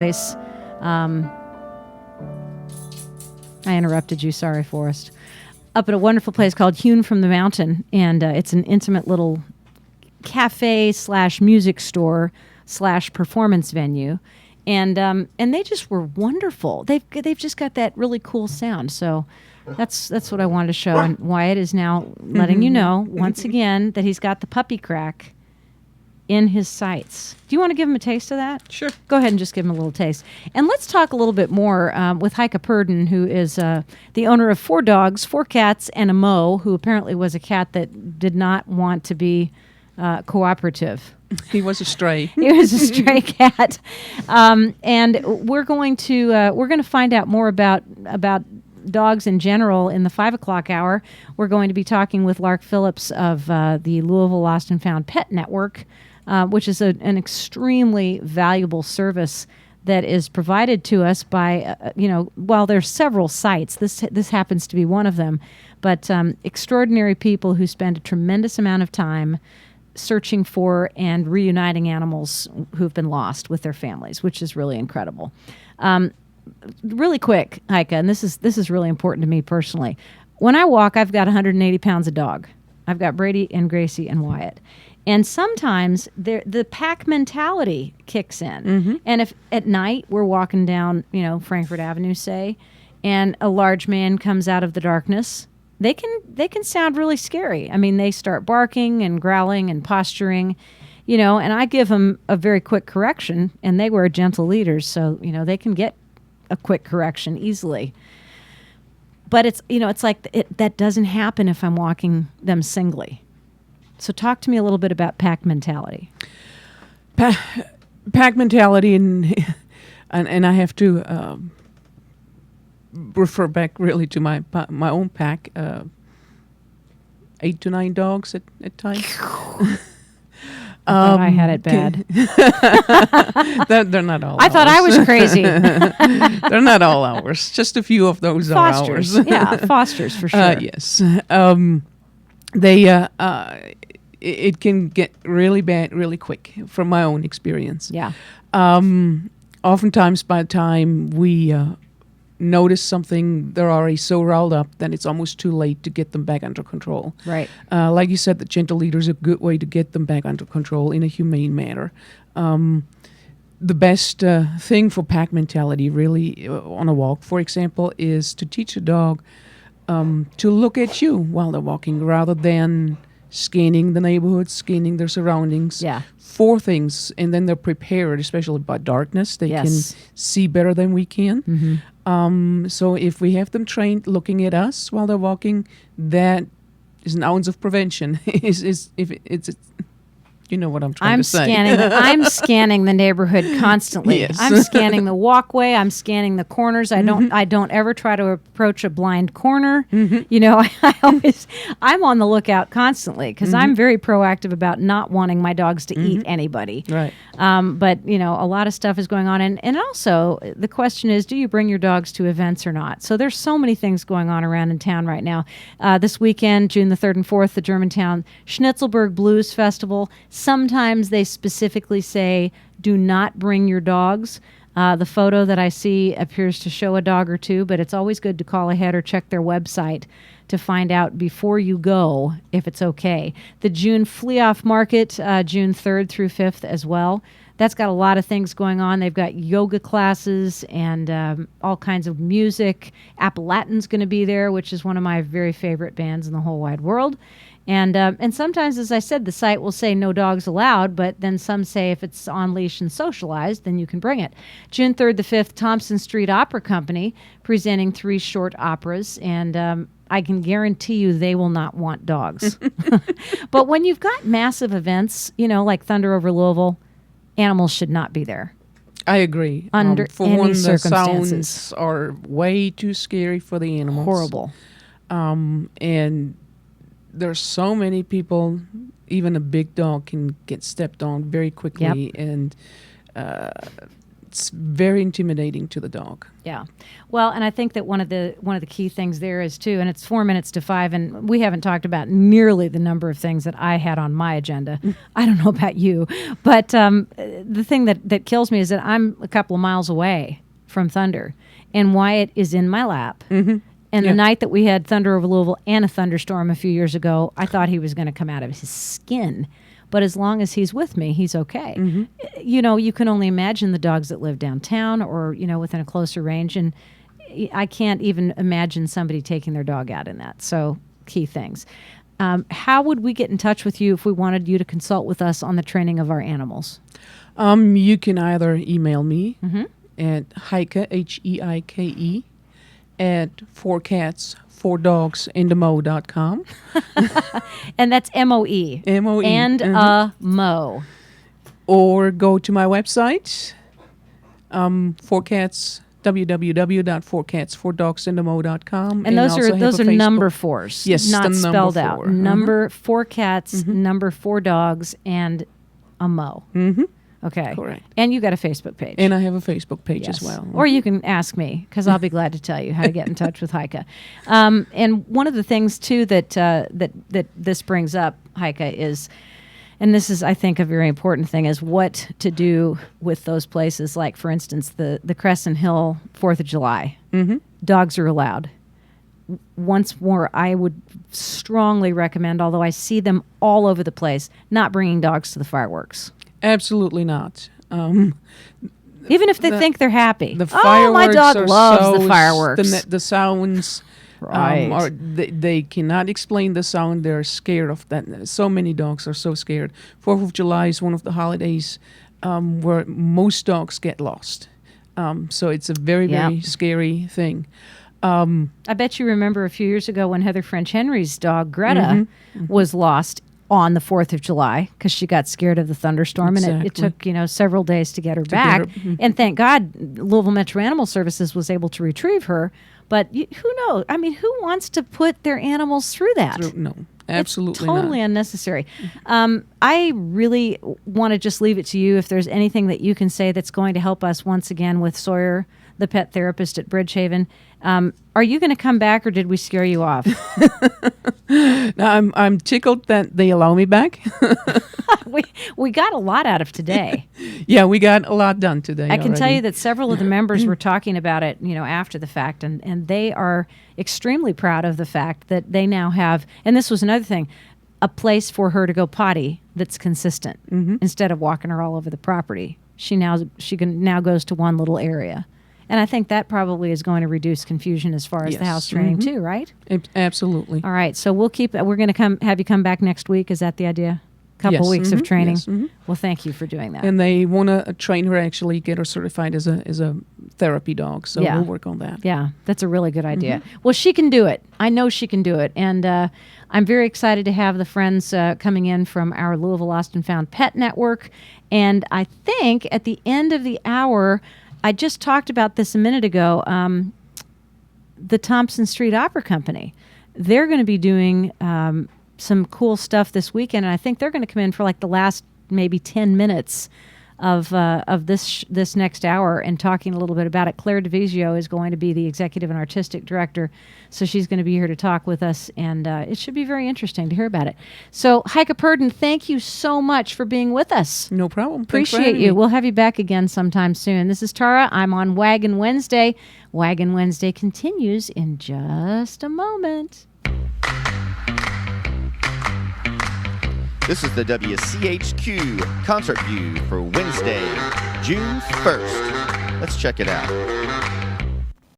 place. Um, I interrupted you. Sorry, Forrest. Up at a wonderful place called Hewn from the Mountain, and it's an intimate little cafe slash music store slash performance venue, and they just were wonderful. They've just got that really cool sound. So that's what I wanted to show. And Wyatt is now letting you know once again that he's got the puppy crack in his sights. Do you want to give him a taste of that? Sure. Go ahead and just give him a little taste. And let's talk a little bit more with Heike Purdon, who is the owner of 4 dogs, 4 cats, and a Mo, who apparently was a cat that did not want to be cooperative. He was a stray. He was a stray cat. And we're going to find out more about dogs in general in the 5 o'clock hour. We're going to be talking with Lark Phillips of the Louisville Lost and Found Pet Network, which is an extremely valuable service that is provided to us by, while there's several sites, this happens to be one of them, but extraordinary people who spend a tremendous amount of time searching for and reuniting animals who've been lost with their families, which is really incredible. Really quick, Heike, and this is really important to me personally. When I walk, I've got 180 pounds of dog. I've got Brady and Gracie and Wyatt. And sometimes the pack mentality kicks in. Mm-hmm. And if at night we're walking down, Frankfurt Avenue, say, and a large man comes out of the darkness, they can sound really scary. I mean, they start barking and growling and posturing, and I give them a very quick correction, and they wear gentle leaders, so, they can get a quick correction easily. But it's like that doesn't happen if I'm walking them singly. So talk to me a little bit about pack mentality. Pack mentality, and I have to refer back really to my own pack. 8 to 9 dogs at times. I had it bad. They're not all. I thought I was crazy. They're not all ours. Just a few of those Fosters. are ours. Yeah, Fosters for sure. Yes. It can get really bad really quick from my own experience. Yeah. Oftentimes by the time we notice something, they're already so riled up that it's almost too late to get them back under control. Right. Like you said, the gentle leader is a good way to get them back under control in a humane manner. The best thing for pack mentality, really, on a walk, for example, is to teach a dog to look at you while they're walking rather than scanning the neighborhood, scanning their surroundings for things. And then they're prepared, especially by darkness. They can see better than we can. Mm-hmm. So if we have them trained looking at us while they're walking, that is an ounce of prevention. You know what I'm trying to say. I'm scanning the neighborhood constantly. Yes. I'm scanning the walkway. I'm scanning the corners. I don't ever try to approach a blind corner. Mm-hmm. I'm on the lookout constantly because I'm very proactive about not wanting my dogs to eat anybody. Right. But a lot of stuff is going on, and also the question is, do you bring your dogs to events or not? So there's so many things going on around in town right now. This weekend, June the 3rd and 4th, the Germantown Schnitzelberg Blues Festival. Sometimes they specifically say, do not bring your dogs. The photo that I see appears to show a dog or two, but it's always good to call ahead or check their website to find out before you go if it's okay. The June Flea-Off Market, June 3rd through 5th as well. That's got a lot of things going on. They've got yoga classes and all kinds of music. Appalachian's going to be there, which is one of my very favorite bands in the whole wide world. And sometimes, as I said, the site will say no dogs allowed, but then some say if it's on leash and socialized, then you can bring it. June 3rd to 5th, Thompson Street Opera Company presenting 3 short operas, and I can guarantee you they will not want dogs. But when you've got massive events, like Thunder over Louisville, animals should not be there. I agree. Under for any one, the circumstances. sounds are way too scary for the animals. Horrible. And there's so many people, even a big dog can get stepped on very quickly. Yep. And it's very intimidating to the dog. Yeah. Well, and I think that one of the key things there is too, and it's 4 minutes to 5, and we haven't talked about nearly the number of things that I had on my agenda. I don't know about you, but the thing that kills me is that I'm a couple of miles away from Thunder, and Wyatt is in my lap. Mm-hmm. And the night that we had thunder over Louisville and a thunderstorm a few years ago, I thought he was going to come out of his skin. But as long as he's with me, he's okay. Mm-hmm. You know, you can only imagine the dogs that live downtown or, you know, within a closer range. And I can't even imagine somebody taking their dog out in that. So key things. How would we get in touch with you if we wanted you to consult with us on the training of our animals? You can either email me Mm-hmm. at Heike, Heike, at 4cats4dogsandamo.com. And that's MOE. MOE. And Mo. Or go to my website, 4cats, www.4cats4dogsandamo.com. And those are number 4s. Yes, not the number spelled 4. out. Number 4 cats, number 4 dogs, and a Mo. Mm-hmm. Okay. Correct. And you got a Facebook page. And I have a Facebook page Yes. as well. Or you can ask me, because I'll be glad to tell you how to get in touch with Heike. And one of the things, too, that this brings up, Heike, is, and this is, I think, a very important thing, is what to do with those places. Like, for instance, the Crescent Hill 4th of July. Mm-hmm. Dogs are allowed. Once more, I would strongly recommend, although I see them all over the place, not bringing dogs to the fireworks. Absolutely not. Even if they think they're happy. The fireworks my dog are loves the fireworks. The sounds, Right. they cannot explain the sound. They're scared of that. So many dogs are so scared. 4th of July is one of the holidays where most dogs get lost. So it's a very, very scary thing. I bet you remember a few years ago when Heather French Henry's dog, Greta, was lost on the 4th of July because she got scared of the thunderstorm. Exactly. And it took, several days to get her back. And thank God Louisville Metro Animal Services was able to retrieve her. But who knows? I mean, who wants to put their animals through that? No, absolutely it's totally unnecessary. I really want to just leave it to you if there's anything that you can say that's going to help us once again with Sawyer, the pet therapist at Bridgehaven. Are you going to come back, or did we scare you off? Now, I'm tickled that they allow me back. we got a lot out of today. Yeah, we got a lot done today. I can tell you that several of the members were talking about it, after the fact, and they are extremely proud of the fact that they now have, and this was another thing, a place for her to go potty that's consistent instead of walking her all over the property. She now goes to one little area. And I think that probably is going to reduce confusion as far as the house training too, right? Absolutely. All right. So we're going to have you come back next week. Is that the idea? Couple weeks of training. Yes. Well, thank you for doing that. And they want to train her, actually get her certified as a therapy dog. So we'll work on that. Yeah, that's a really good idea. Well, she can do it. I know she can do it. And I'm very excited to have the friends coming in from our Louisville Lost and Found Pet Network. And I think at the end of the hour, I just talked about this a minute ago, the Thompson Street Opera Company. They're going to be doing some cool stuff this weekend, and I think they're going to come in for like the last maybe 10 minutes of this next hour and talking a little bit about it. Claire DeVizio is going to be the executive and artistic director, so she's going to be here to talk with us, and it should be very interesting to hear about it. So, Heike Purdon, thank you so much for being with us. No problem. Appreciate you. We'll have you back again sometime soon. This is Tara. I'm on Waggin Wednesday. Waggin Wednesday continues in just a moment. This is the WCHQ Concert View for Wednesday, June 1st. Let's check it out.